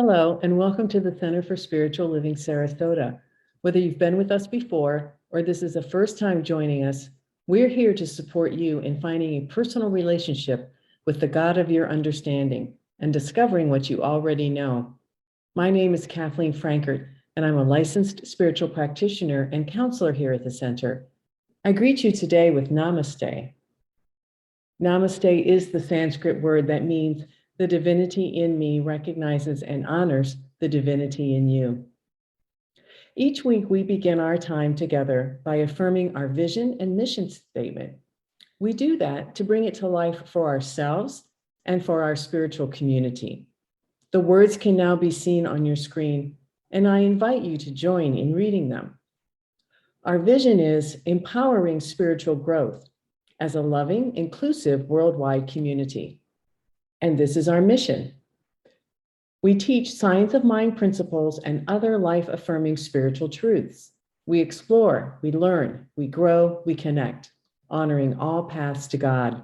Hello, and welcome to the Center for Spiritual Living Sarasota. Whether you've been with us before or this is the first time joining us, we're here to support you in finding a personal relationship with the God of your understanding and discovering what you already know. My name is Kathleen Frankert, and I'm a licensed spiritual practitioner and counselor here at the center. I greet you today with Namaste. Namaste is the Sanskrit word that means the divinity in me recognizes and honors the divinity in you. Each week, we begin our time together by affirming our vision and mission statement. We do that to bring it to life for ourselves and for our spiritual community. The words can now be seen on your screen, and I invite you to join in reading them. Our vision is empowering spiritual growth as a loving, inclusive worldwide community. And this is our mission. We teach science of mind principles and other life-affirming spiritual truths. We explore, we learn, we grow, we connect, honoring all paths to God.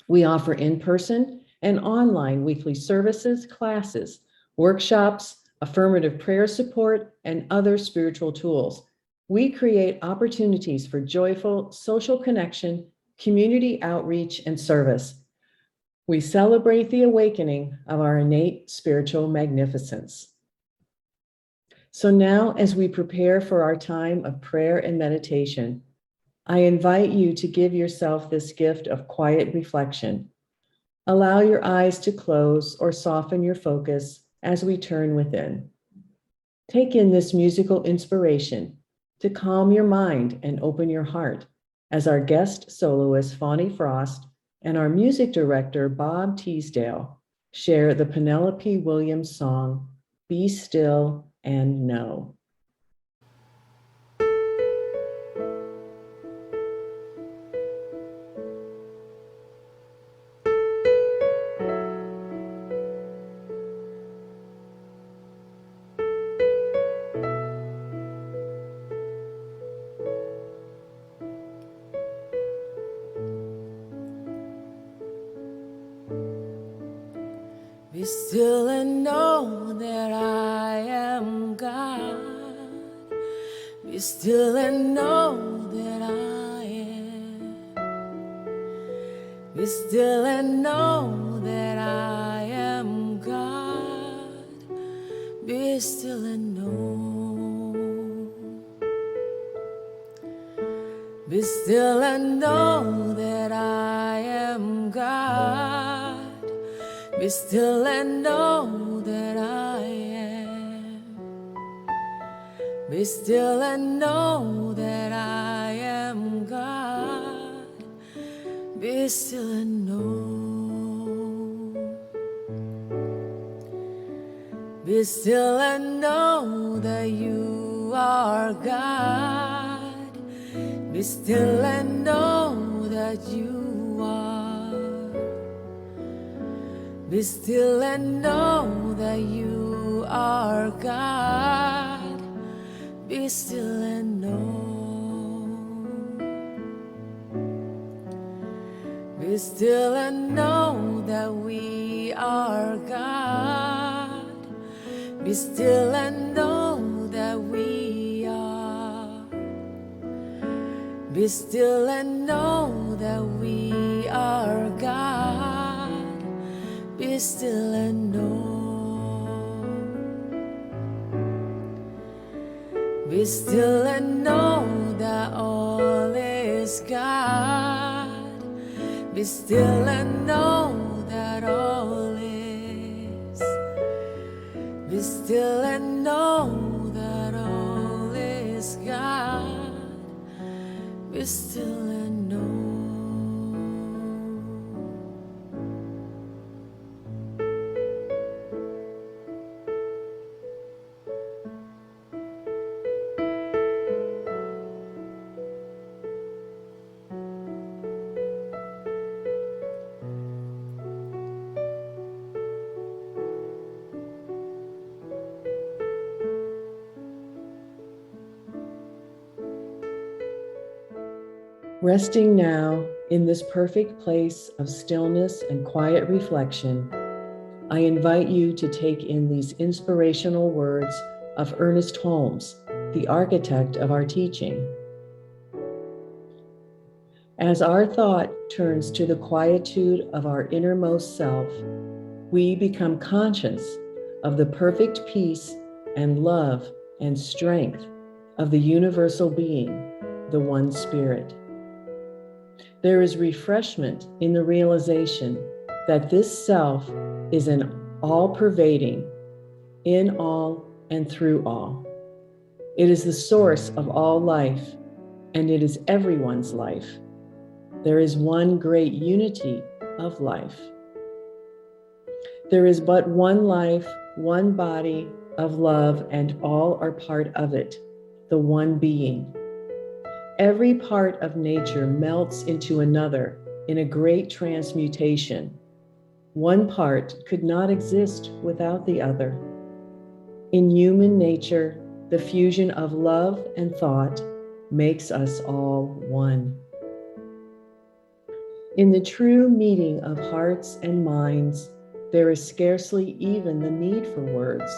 We offer in-person and online weekly services, classes, workshops, affirmative prayer support, and other spiritual tools. We create opportunities for joyful social connection, community outreach, and service. We celebrate the awakening of our innate spiritual magnificence. So now, as we prepare for our time of prayer and meditation, I invite you to give yourself this gift of quiet reflection. Allow your eyes to close or soften your focus as we turn within. Take in this musical inspiration to calm your mind and open your heart as our guest soloist, Fawny and our music director, Bob Teesdale, share the Penelope Williams song, Be Still and Know. Be still and know that I am God. Be still and know that I am. Be still and know that I am God. Be still and know. Be still and know that I am God. Be still and know that I am. Be still and know that I am God. Be still and know. Be still and know that you are God. Be still and know that you are. Be still and know that you are God. Be still and know. Be still and know that we are God. Be still and know that we are. Be still and know that we are God. Be still and know. Be still and know that all is God. Be still and know that all is. Be still and know that all is God. Be still and know. Resting now in this perfect place of stillness and quiet reflection, I invite you to take in these inspirational words of Ernest Holmes, the architect of our teaching. As our thought turns to the quietude of our innermost self, we become conscious of the perfect peace and love and strength of the universal being, the one Spirit. There is refreshment in the realization that this self is an all-pervading, in all and through all. It is the source of all life, and it is everyone's life. There is one great unity of life. There is but one life, one body of love, and all are part of it, the one being. Every part of nature melts into another in a great transmutation. One part could not exist without the other. In human nature, the fusion of love and thought makes us all one. In the true meeting of hearts and minds, there is scarcely even the need for words.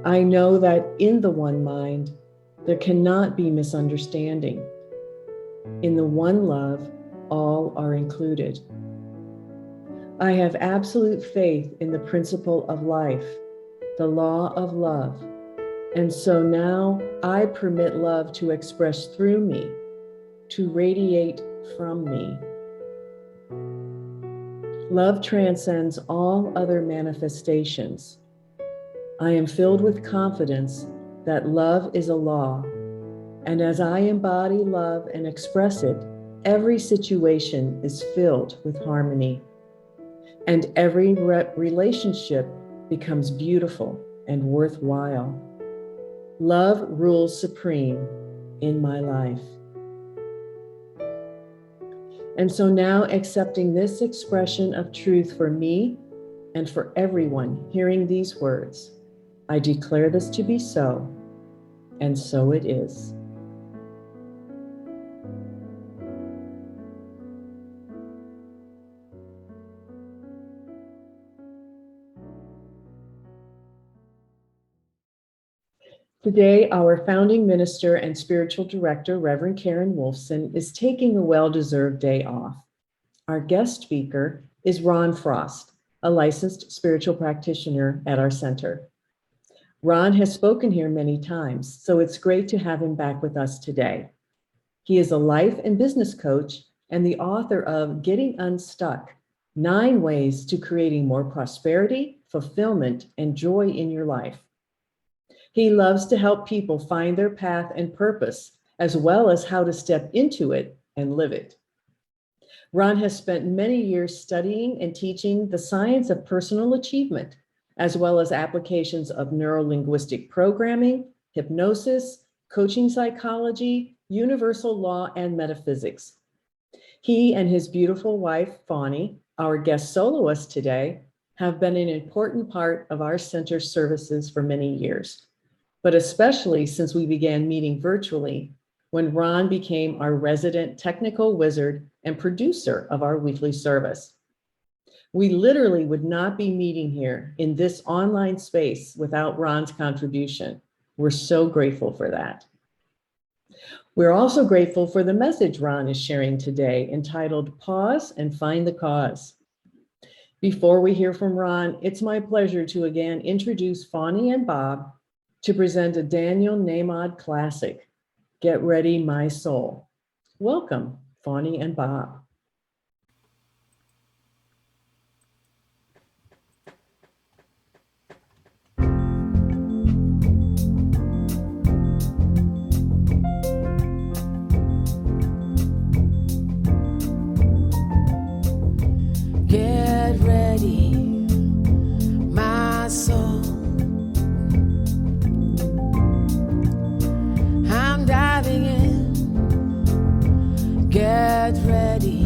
I know that in the one mind, there cannot be misunderstanding. In the one love, all are included. I have absolute faith in the principle of life, the law of love, and so now I permit love to express through me, to radiate from me. Love transcends all other manifestations. I am filled with confidence that love is a law, and as I embody love and express it, every situation is filled with harmony, and every relationship becomes beautiful and worthwhile. Love rules supreme in my life. And so now, accepting this expression of truth for me and for everyone hearing these words, I declare this to be so, and so it is. Today, our founding minister and spiritual director, Reverend Karen Wolfson, is taking a well-deserved day off. Our guest speaker is Ron Frost, a licensed spiritual practitioner at our center. Ron has spoken here many times, so it's great to have him back with us today. He is a life and business coach and the author of Getting Unstuck, 9 Ways to Creating More Prosperity, Fulfillment, and Joy in Your Life. He loves to help people find their path and purpose, as well as how to step into it and live it. Ron has spent many years studying and teaching the science of personal achievement, as well as applications of neuro-linguistic programming, hypnosis, coaching psychology, universal law, and metaphysics. He and his beautiful wife, Fawny, our guest soloist today, have been an important part of our center's services for many years, but especially since we began meeting virtually when Ron became our resident technical wizard and producer of our weekly service. We literally would not be meeting here in this online space without Ron's contribution. We're so grateful for that. We're also grateful for the message Ron is sharing today, entitled Pause and Find the Cause. Before we hear from Ron, it's my pleasure to again introduce Fawny and Bob to present a Daniel Namod classic, Get Ready, My Soul. Welcome, Fawny and Bob. Get ready, my soul. I'm diving in. Get ready,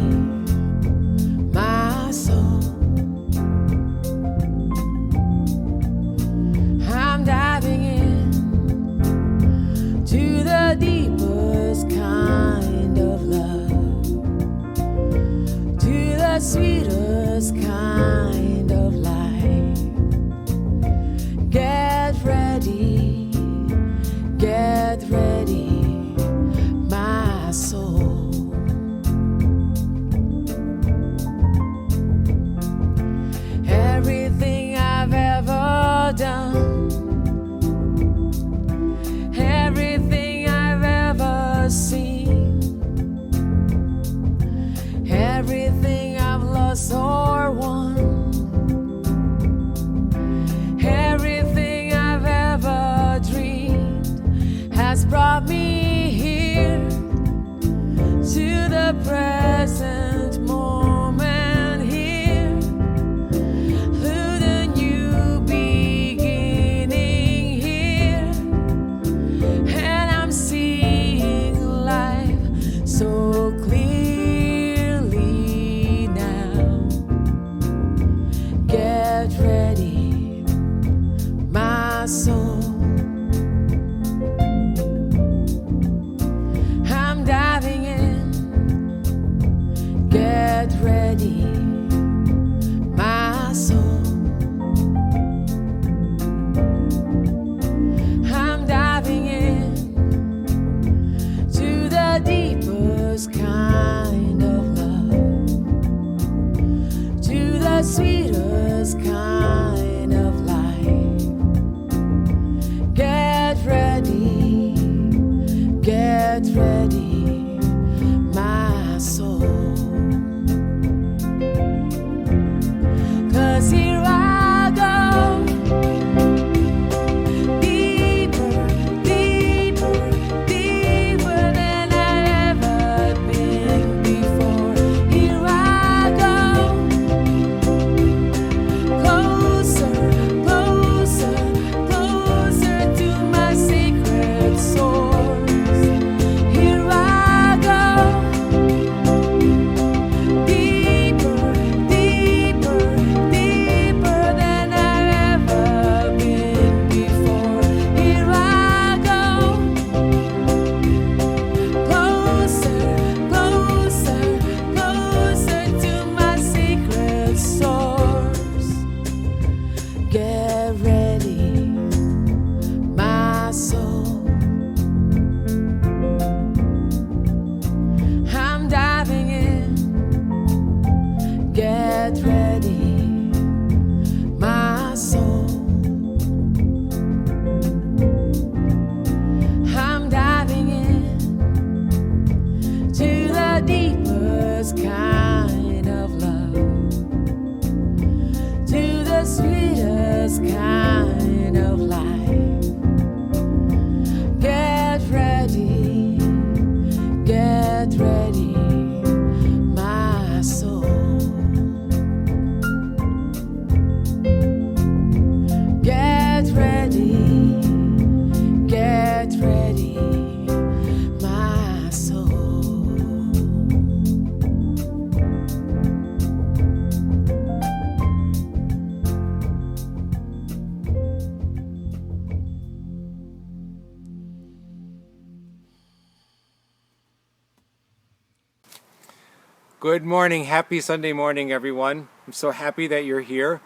Good morning. Happy Sunday morning, everyone. I'm so happy that you're here.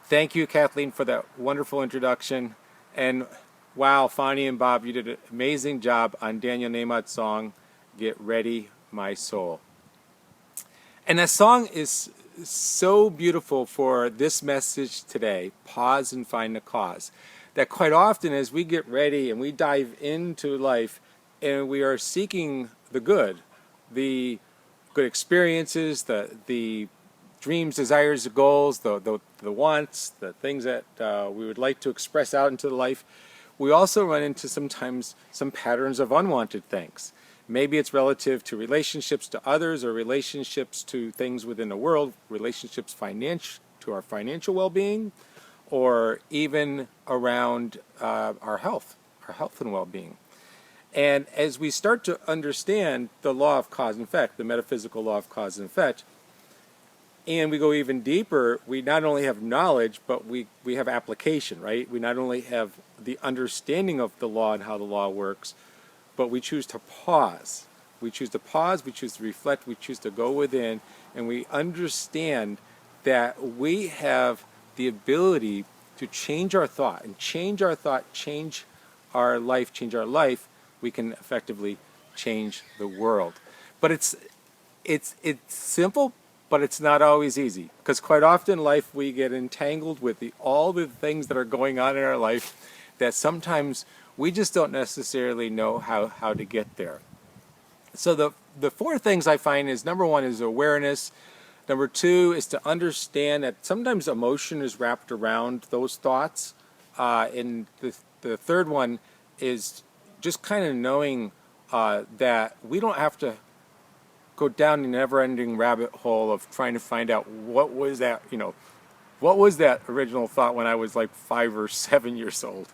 Thank you, Kathleen, for that wonderful introduction. And wow, Fawny and Bob, you did an amazing job on Daniel Nahmat's song, Get Ready, My Soul. And that song is so beautiful for this message today, pause and find the cause. That quite often as we get ready and we dive into life and we are seeking the good experiences, the dreams, desires, goals, the wants, the things that we would like to express out into life, we also run into sometimes some patterns of unwanted things. Maybe it's relative to relationships to others or relationships to things within the world, relationships to our financial well-being, or even around our health and well-being. And as we start to understand the law of cause and effect, the metaphysical law of cause and effect, and we go even deeper, we not only have knowledge, but we have application, right? We not only have the understanding of the law and how the law works, but we choose to pause. We choose to pause, we choose to reflect, we choose to go within, and we understand that we have the ability to change our thought, and change our thought, change our life, we can effectively change the world. But it's simple, but it's not always easy, because quite often in life we get entangled with all the things that are going on in our life that sometimes we just don't necessarily know how to get there. So the four things I find is, number one is awareness. Number two is to understand that sometimes emotion is wrapped around those thoughts. And the third one is just kind of knowing that we don't have to go down the never-ending rabbit hole of trying to find out what was that original thought when I was like 5 or 7 years old.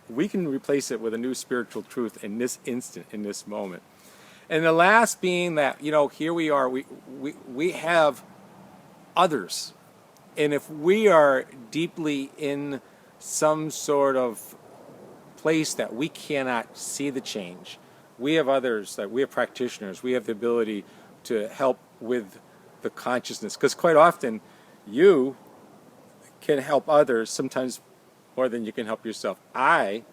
We can replace it with a new spiritual truth in this instant, in this moment. And the last being that, here we are, we have others. And if we are deeply in some sort of place that we cannot see the change, we have others, that we have practitioners, we have the ability to help with the consciousness. Because quite often, you can help others sometimes more than you can help yourself. I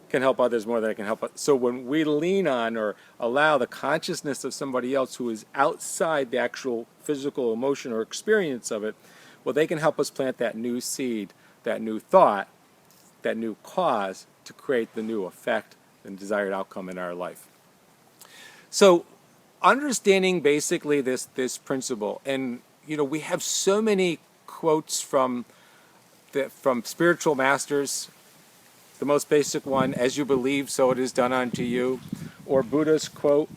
can help others more than I can help. So when we lean on or allow the consciousness of somebody else who is outside the actual physical emotion or experience of it, well, they can help us plant that new seed, that new thought, that new cause to create the new effect and desired outcome in our life. So understanding basically this principle, and we have so many quotes from spiritual masters. The most basic one, as you believe, so it is done unto you. Or Buddha's quote,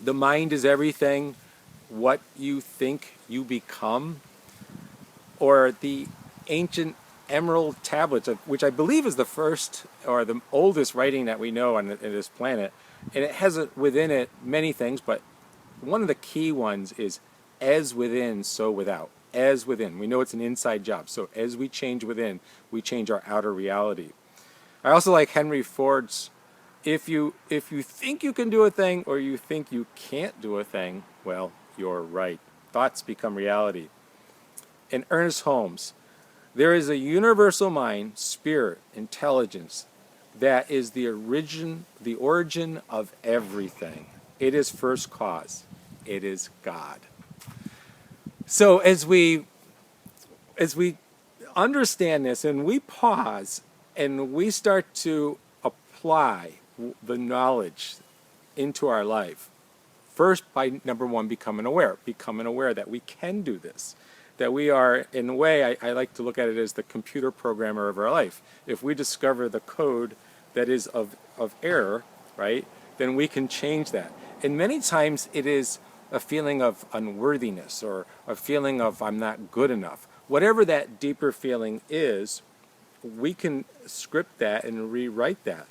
the mind is everything, what you think you become. Or the ancient emerald tablets, which I believe is the first or the oldest writing that we know on this planet. And it has within it many things, but one of the key ones is as within, so without. As within. We know it's an inside job. So as we change within, we change our outer reality. I also like Henry Ford's, if you think you can do a thing or you think you can't do a thing, well, you're right. Thoughts become reality. And Ernest Holmes, there is a universal mind, spirit, intelligence that is the origin of everything. It is first cause. It is God. So as we understand this and we pause and we start to apply the knowledge into our life, first by number one, becoming aware that we can do this, that we are, in a way, I like to look at it as the computer programmer of our life. If we discover the code that is of error, right, then we can change that. And many times it is a feeling of unworthiness or a feeling of I'm not good enough. Whatever that deeper feeling is, we can script that and rewrite that.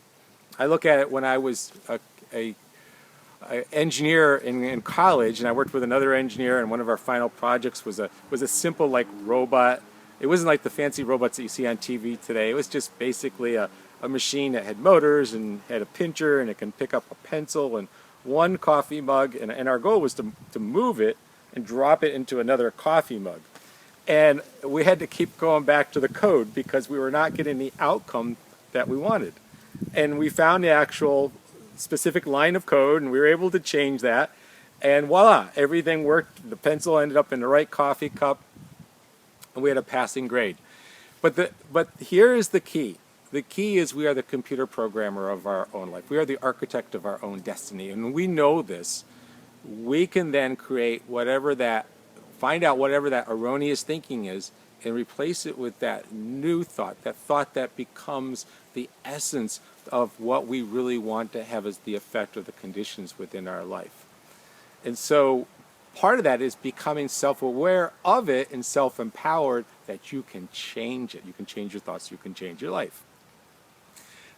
I look at it when I was a engineer in college, and I worked with another engineer, and one of our final projects was a simple like robot. It wasn't like the fancy robots that you see on TV today. It was just basically a machine that had motors and had a pincher, and it can pick up a pencil and one coffee mug, and our goal was to move it and drop it into another coffee mug. And we had to keep going back to the code because we were not getting the outcome that we wanted. And we found the actual specific line of code, and we were able to change that. And voila, everything worked. The pencil ended up in the right coffee cup, and we had a passing grade. But here is the key. The key is we are the computer programmer of our own life. We are the architect of our own destiny. And when we know this, we can then create find out whatever that erroneous thinking is and replace it with that new thought that becomes the essence of what we really want to have as the effect of the conditions within our life. And so part of that is becoming self-aware of it and self-empowered that you can change it. You can change your thoughts, you can change your life.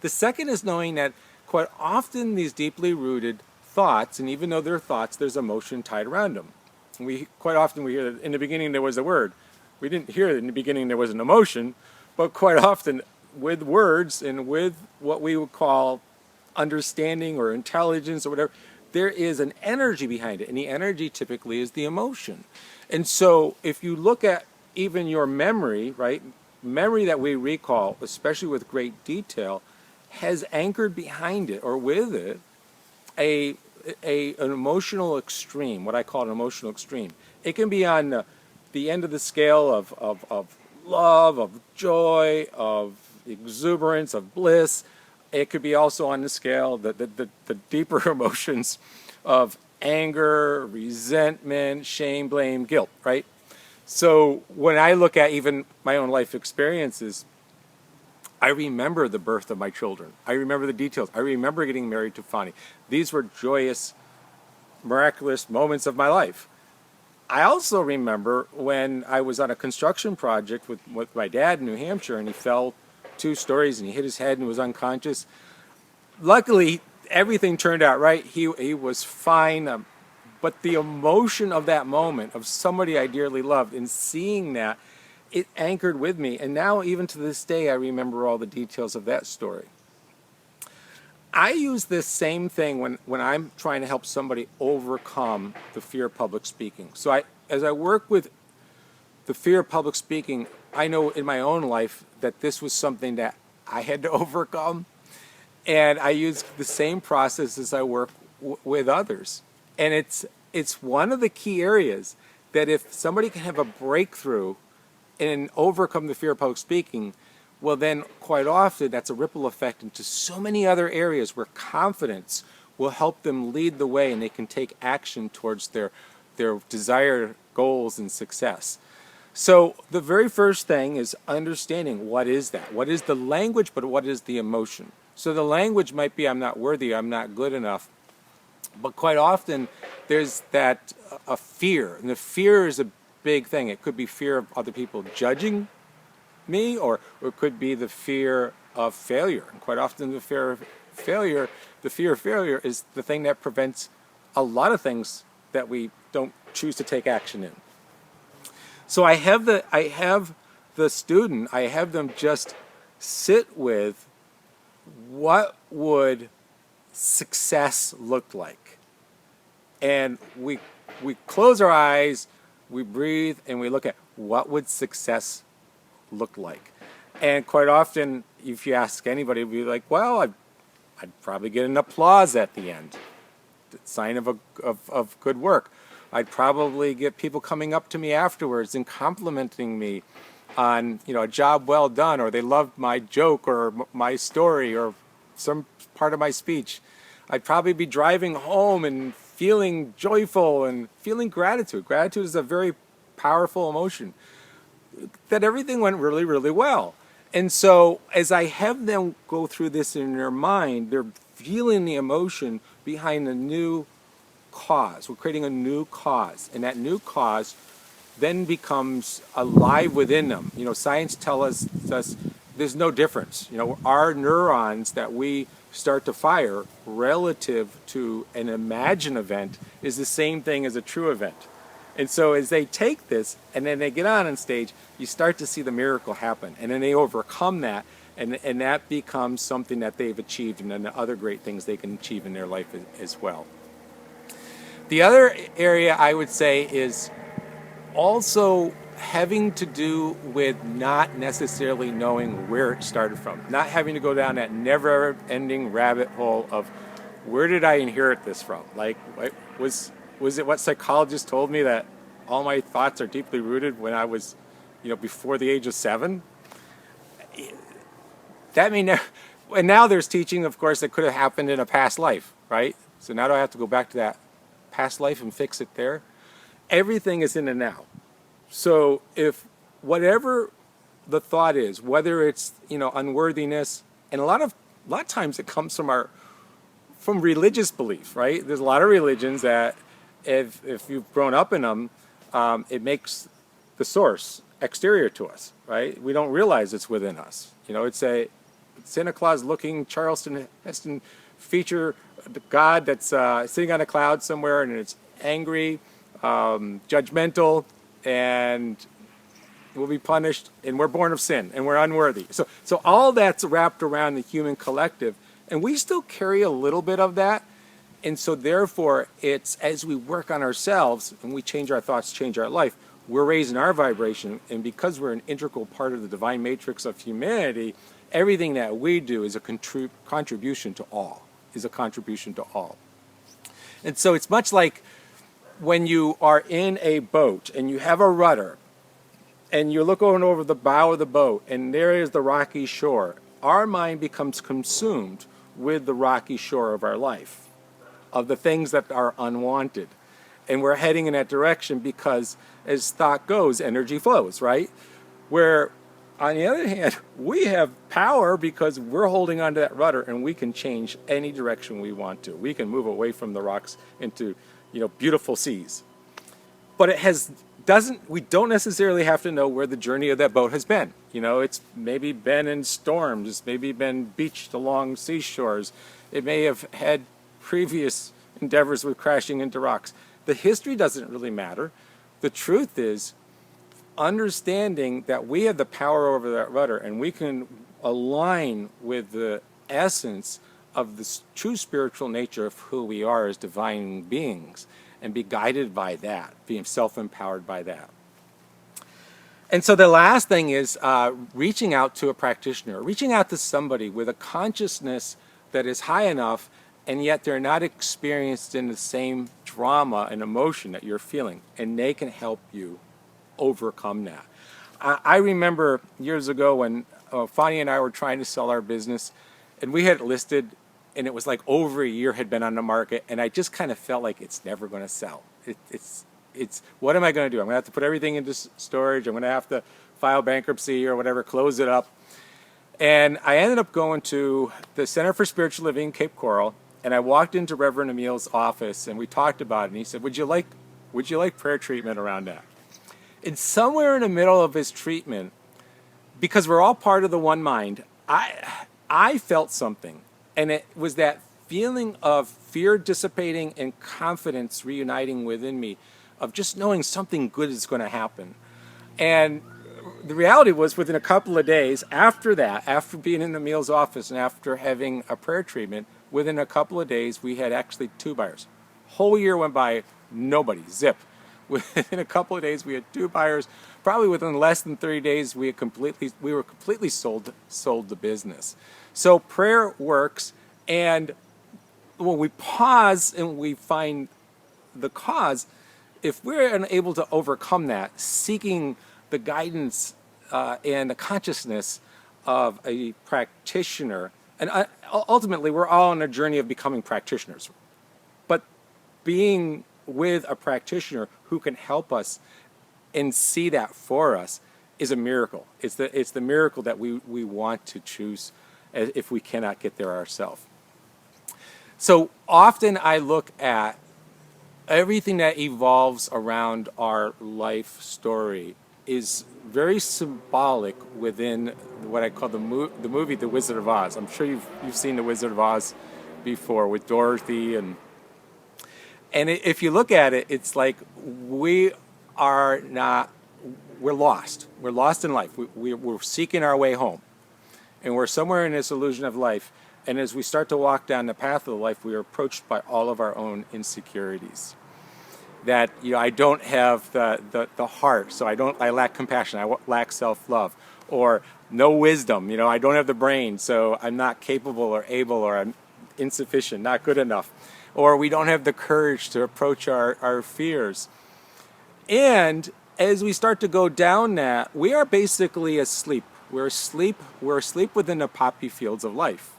The second is knowing that quite often these deeply rooted thoughts, and even though they're thoughts, there's emotion tied around them. Quite often we hear that in the beginning there was a word. We didn't hear that in the beginning there was an emotion, but quite often with words and with what we would call understanding or intelligence or whatever, there is an energy behind it, and the energy typically is the emotion. And so if you look at even your memory, right, memory that we recall, especially with great detail, has anchored behind it or with it an emotional extreme, what I call an emotional extreme. It can be on the end of the scale of love, of joy, of exuberance, of bliss. It could be also on the scale, the deeper emotions of anger, resentment, shame, blame, guilt, right? So when I look at even my own life experiences, I remember the birth of my children. I remember the details. I remember getting married to Fawny. These were joyous, miraculous moments of my life. I also remember when I was on a construction project with my dad in New Hampshire, and he fell 2 stories and he hit his head and was unconscious. Luckily, everything turned out right. He was fine. But the emotion of that moment, of somebody I dearly loved, and seeing that, it anchored with me. And now, even to this day, I remember all the details of that story. I use this same thing when I'm trying to help somebody overcome the fear of public speaking. So as I work with the fear of public speaking, I know in my own life that this was something that I had to overcome. And I use the same process as I work with others. And it's one of the key areas that if somebody can have a breakthrough and overcome the fear of public speaking, well then quite often that's a ripple effect into so many other areas where confidence will help them lead the way and they can take action towards their desired goals and success. So the very first thing is understanding what is that? What is the language, but what is the emotion? So the language might be I'm not worthy, I'm not good enough. But quite often there's a fear, and the fear is a big thing. It could be fear of other people judging me, or it could be the fear of failure. And quite often the fear of failure is the thing that prevents a lot of things that we don't choose to take action in. So I have the student, I have them just sit with what would success look like. And we close our eyes, we breathe, and we look at what would success look like. And quite often, if you ask anybody, it'd be like, well, I'd probably get an applause at the end, sign of good work. I'd probably get people coming up to me afterwards and complimenting me on, a job well done, or they loved my joke or my story or some part of my speech. I'd probably be driving home and feeling joyful and feeling gratitude. Gratitude is a very powerful emotion. That everything went really, really well. And so as I have them go through this in their mind, they're feeling the emotion behind a new cause. We're creating a new cause. And that new cause then becomes alive within them. Science tells us there's no difference. Our neurons that we start to fire relative to an imagined event is the same thing as a true event. And so as they take this and then they get on stage, you start to see the miracle happen. And then they overcome that, and that becomes something that they've achieved, and then the other great things they can achieve in their life as well. The other area I would say is also having to do with not necessarily knowing where it started from, not having to go down that never-ending rabbit hole of where did I inherit this from? Like, was it what psychologists told me, that all my thoughts are deeply rooted when I was, before the age of 7? That may never. And now there's teaching, of course, that could have happened in a past life, right? So now do I have to go back to that past life and fix it there? Everything is in the now. So if whatever the thought is, whether it's unworthiness, and a lot of times it comes from religious belief, right? There's a lot of religions that if you've grown up in them, it makes the source exterior to us, right? We don't realize it's within us. It's a Santa Claus looking Charleston Heston feature, the God that's sitting on a cloud somewhere, and it's angry, judgmental, and will be punished, and we're born of sin, and we're unworthy. So all that's wrapped around the human collective, and we still carry a little bit of that. And so therefore, it's as we work on ourselves and we change our thoughts, change our life, we're raising our vibration. And because we're an integral part of the divine matrix of humanity, everything that we do is a contribution to all, And so it's much like when you are in a boat and you have a rudder and you're looking over the bow of the boat and there is the rocky shore. Our mind becomes consumed with the rocky shore of our life, of the things that are unwanted. And we're heading in that direction because, as thought goes, energy flows, right? Where, on the other hand, we have power because we're holding onto that rudder and we can change any direction we want to. We can move away from the rocks into, beautiful seas. But we don't necessarily have to know where the journey of that boat has been. It's maybe been in storms, it's maybe been beached along seashores. It may have had previous endeavors with crashing into rocks. The history doesn't really matter. The truth is understanding that we have the power over that rudder and we can align with the essence of the true spiritual nature of who we are as divine beings and be guided by that, being self-empowered by that. And so the last thing is reaching out to a practitioner, reaching out to somebody with a consciousness that is high enough and yet they're not experienced in the same drama and emotion that you're feeling, and they can help you overcome that. I remember years ago when Fawny and I were trying to sell our business, and we had it listed, and it was like over a year had been on the market, and I just kind of felt like it's never going to sell. It's what am I going to do? I'm going to have to put everything into storage. I'm going to have to file bankruptcy or whatever, close it up. And I ended up going to the Center for Spiritual Living in Cape Coral, and I walked into Reverend Emil's office, and we talked about it, and he said, would you like prayer treatment around that? And somewhere in the middle of his treatment, because we're all part of the one mind, I felt something. And it was that feeling of fear dissipating and confidence reuniting within me, of just knowing something good is going to happen. And the reality was, within a couple of days after that, after being in Emil's office and after having a prayer treatment, within a couple of days, we had actually 2 buyers. Whole year went by, nobody, zip. Within a couple of days, we had 2 buyers. Probably within less than 30 days, we were completely sold the business. So prayer works, and when we pause and we find the cause, if we're unable to overcome that, seeking the guidance and the consciousness of a practitioner, and ultimately we're all on a journey of becoming practitioners, but being with a practitioner who can help us and see that for us is a miracle. It's the miracle that we want to choose if we cannot get there ourselves. So often I look at everything that evolves around our life story is very symbolic within what I call the movie The Wizard of Oz. I'm sure you've seen The Wizard of Oz before with Dorothy, and if you look at it, it's like we're lost. We're lost in life. We're seeking our way home, and we're somewhere in this illusion of life. And as we start to walk down the path of life, we are approached by all of our own insecurities. that I don't have the heart, so I lack compassion, I lack self-love, or no wisdom, I don't have the brain, so I'm not capable or able, or I'm insufficient, not good enough, or we don't have the courage to approach our fears. And as we start to go down that, we are basically asleep. We're asleep within the poppy fields of life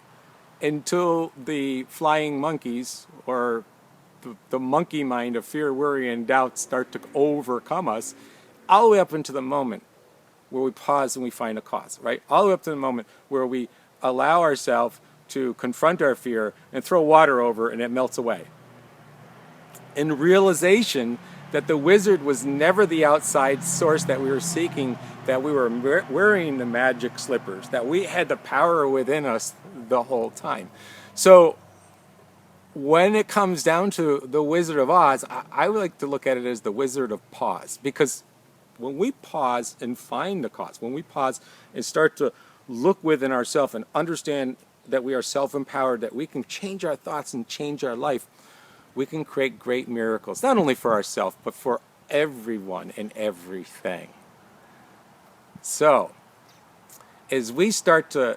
until the flying monkeys, or the monkey mind of fear, worry, and doubt start to overcome us, all the way up into the moment where we pause and we find a cause, right? All the way up to the moment where we allow ourselves to confront our fear and throw water over and it melts away. In realization that the wizard was never the outside source that we were seeking, that we were wearing the magic slippers, that we had the power within us the whole time. So when it comes down to the Wizard of Oz, I would like to look at it as the Wizard of Pause, because when we pause and find the cause, when we pause and start to look within ourselves and understand that we are self-empowered, that we can change our thoughts and change our life, we can create great miracles, not only for ourselves, but for everyone and everything. So, as we start to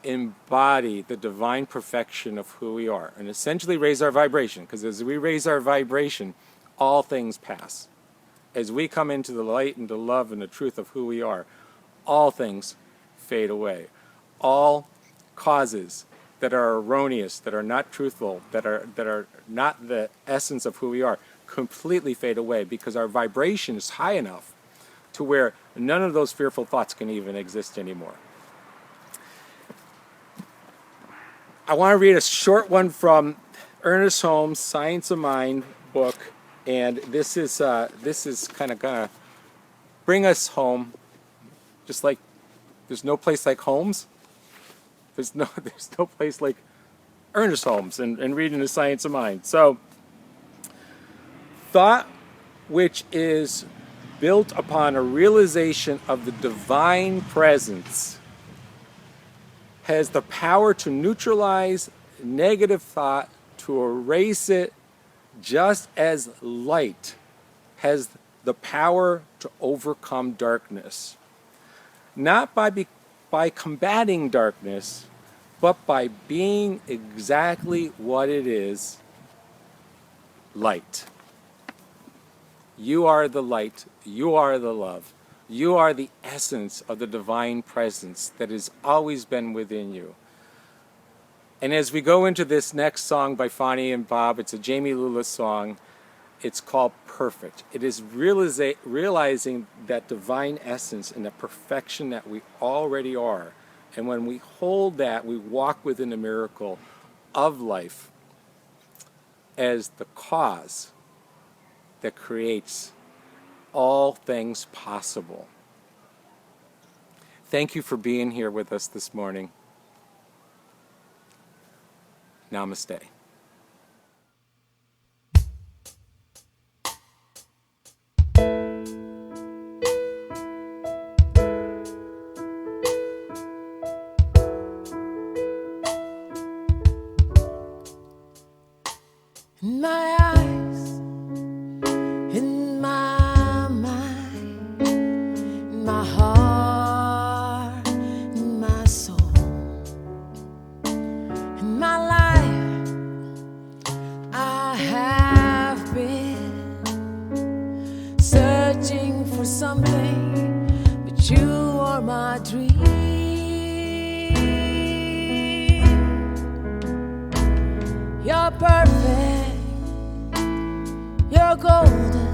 embody the divine perfection of who we are and essentially raise our vibration, because as we raise our vibration, all things pass. As we come into the light and the love and the truth of who we are, all things fade away. All causes that are erroneous, that are not truthful, that are not the essence of who we are, completely fade away, because our vibration is high enough to where none of those fearful thoughts can even exist anymore. I want to read a short one from Ernest Holmes' Science of Mind book, and this is kind of gonna bring us home. Just like there's no place like Holmes, there's no place like Ernest Holmes and reading the Science of Mind. So, thought which is built upon a realization of the divine presence has the power to neutralize negative thought, to erase it, just as light has the power to overcome darkness. Not by combating darkness, but by being exactly what it is, light. You are the light, you are the love. You are the essence of the divine presence that has always been within you. And as we go into this next song by Fawny and Bob, it's a Jamie Lula song. It's called Perfect. It is realizing that divine essence and the perfection that we already are. And when we hold that, we walk within the miracle of life as the cause that creates all things possible. Thank you for being here with us this morning. Namaste. In my eyes, in my mind, in my heart, in my soul, in my life, I have been searching for something, but you are my dream. You're perfect. You're golden,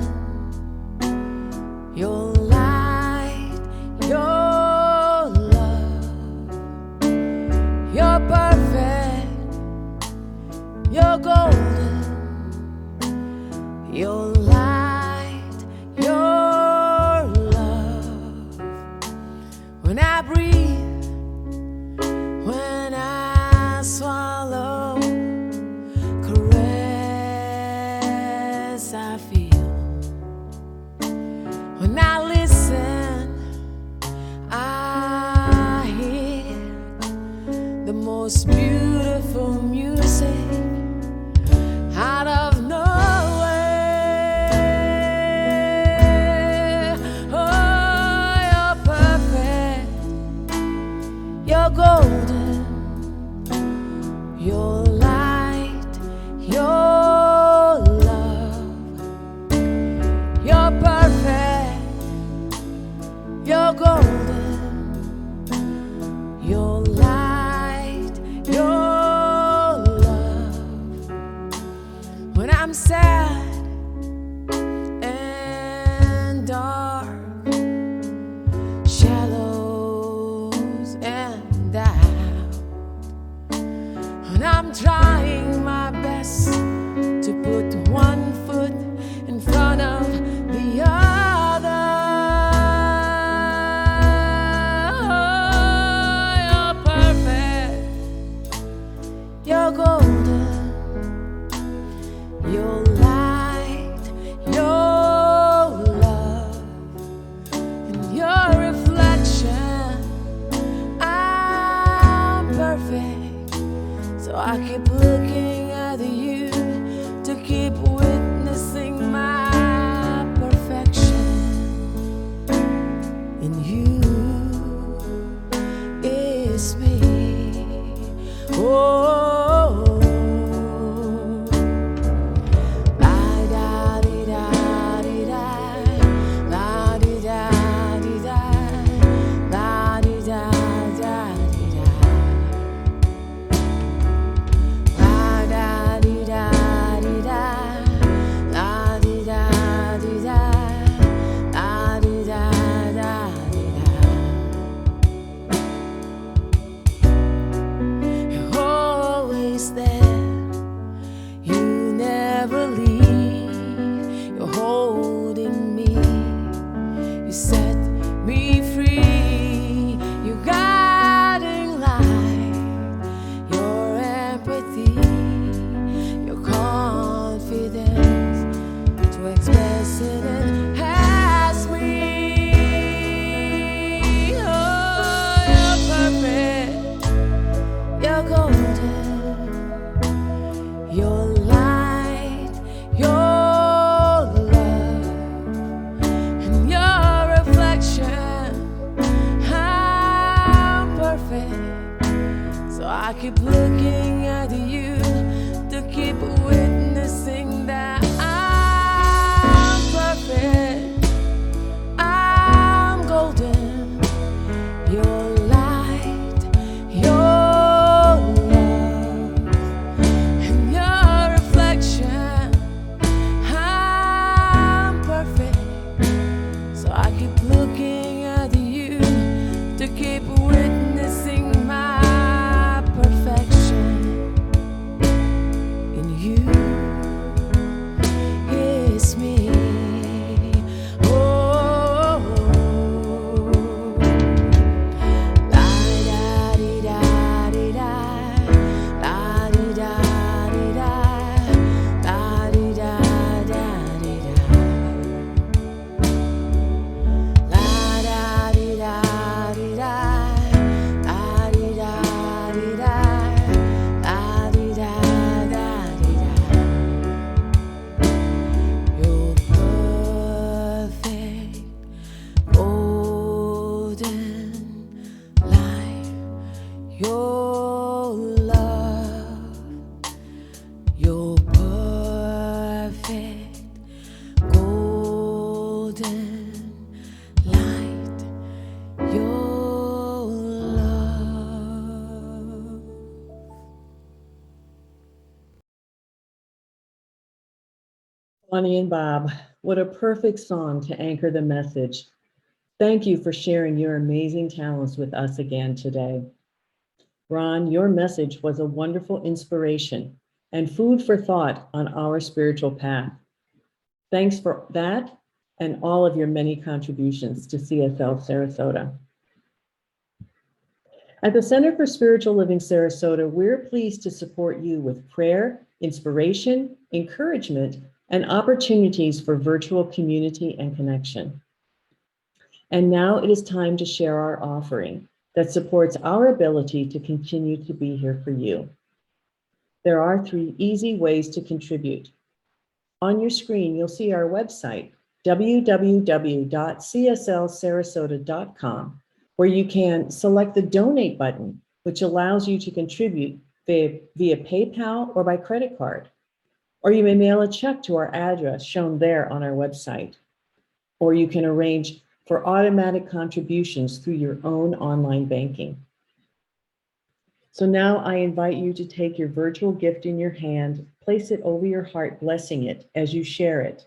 your light, your love. You're perfect, you're golden, your light, your love. When I breathe, when I swallow, I feel. When I listen, I hear the most beautiful music out of nowhere. you're golden, your light, your love, you're perfect, you're golden, your light, your love. When I'm sad and dark, shallows and doubt, and I'm trying my best to put one foot in front of the other. You're perfect, you're golden, your light, your love, and your reflection. I'm perfect, so I keep looking at you to keep witnessing my perfection. In you is me. Oh. You're always there. You never leave. You're holding me. You set me free. You're guiding light. Your empathy. Your confidence to express it and ask me. Oh, you're perfect. You're golden. Your light, your love, and your reflection. I'm perfect, so I keep looking at you to keep witnessing that I'm perfect. I'm golden. Your light, your love, and your reflection. I'm perfect, so I keep looking at you to keep witnessing my perfection. In you is me. Oh, la da di da di da, la di da di da, la di da da di da, la da di da di da, la di da di da, la di da da di da. You're perfect, golden light, your love, your perfect, golden light, your love. Fawny and Bob, what a perfect song to anchor the message. Thank you for sharing your amazing talents with us again today. Ron, your message was a wonderful inspiration and food for thought on our spiritual path. Thanks for that and all of your many contributions to CSL Sarasota. At the Center for Spiritual Living Sarasota, we're pleased to support you with prayer, inspiration, encouragement, and opportunities for virtual community and connection. And now it is time to share our offering that supports our ability to continue to be here for you. There are 3 easy ways to contribute. On your screen, you'll see our website, www.cslsarasota.com, where you can select the donate button, which allows you to contribute via PayPal or by credit card. Or you may mail a check to our address shown there on our website. Or you can arrange for automatic contributions through your own online banking. So now I invite you to take your virtual gift in your hand, place it over your heart, blessing it as you share it.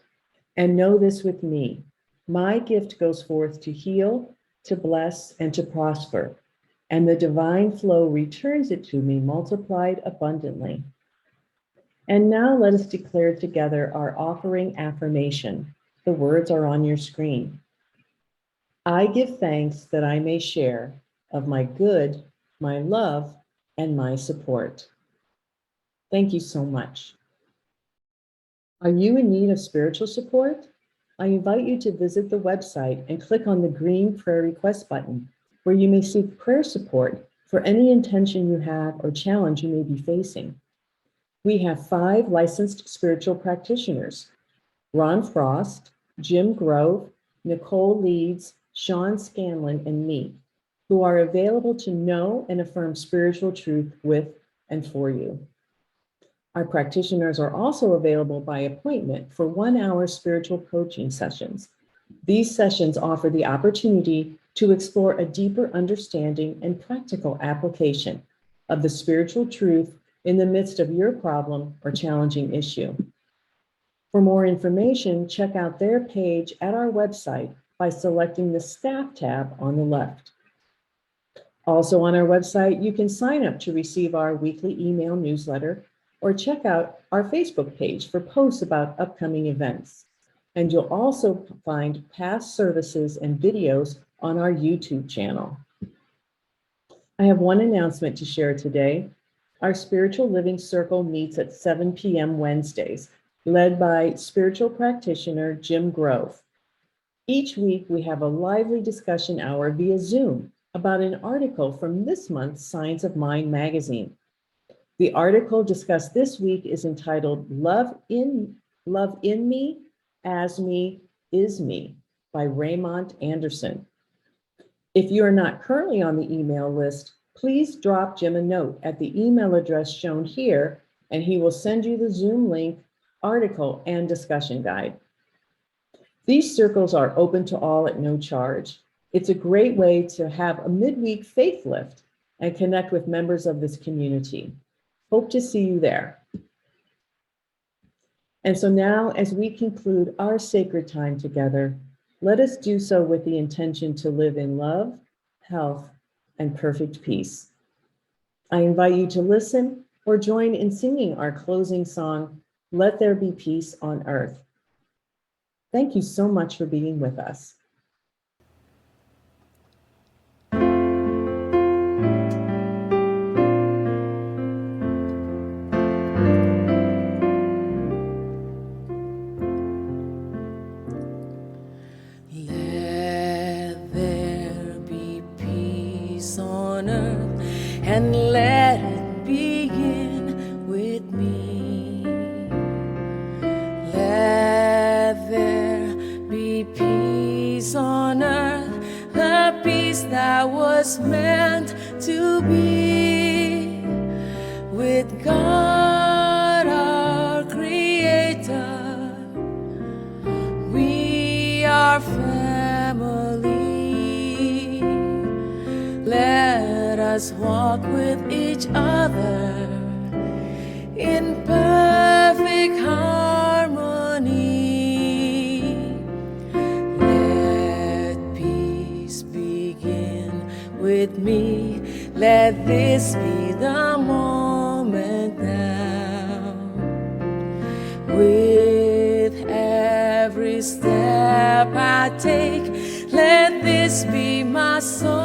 And know this with me, my gift goes forth to heal, to bless, and to prosper. And the divine flow returns it to me multiplied abundantly. And now let us declare together our offering affirmation. The words are on your screen. I give thanks that I may share of my good, my love, and my support. Thank you so much. Are you in need of spiritual support? I invite you to visit the website and click on the green prayer request button, where you may seek prayer support for any intention you have or challenge you may be facing. We have 5 licensed spiritual practitioners, Ron Frost, Jim Grove, Nicole Leeds, Sean Scanlon, and me, who are available to know and affirm spiritual truth with and for you. Our practitioners are also available by appointment for 1-hour spiritual coaching sessions. These sessions offer the opportunity to explore a deeper understanding and practical application of the spiritual truth in the midst of your problem or challenging issue. For more information, check out their page at our website by selecting the Staff tab on the left. Also on our website, you can sign up to receive our weekly email newsletter or check out our Facebook page for posts about upcoming events. And you'll also find past services and videos on our YouTube channel. I have one announcement to share today. Our Spiritual Living Circle meets at 7 p.m. Wednesdays, led by spiritual practitioner Jim Grove. Each week, we have a lively discussion hour via Zoom about an article from this month's Signs of Mind magazine. The article discussed this week is entitled Love in Me, As Me, Is Me by Raymond Anderson. If you are not currently on the email list, please drop Jim a note at the email address shown here, and he will send you the Zoom link, article, and discussion guide. These circles are open to all at no charge. It's a great way to have a midweek faith lift and connect with members of this community. Hope to see you there. And so now, as we conclude our sacred time together, let us do so with the intention to live in love, health, and perfect peace. I invite you to listen or join in singing our closing song, Let There Be Peace on Earth. Thank you so much for being with us. And let it begin with me. Let there be peace on earth, the peace that was meant to be with God our Creator. We are family. Let us walk with each other in perfect harmony. Let peace begin with me. Let this be the moment now. With every step I take, let this be my soul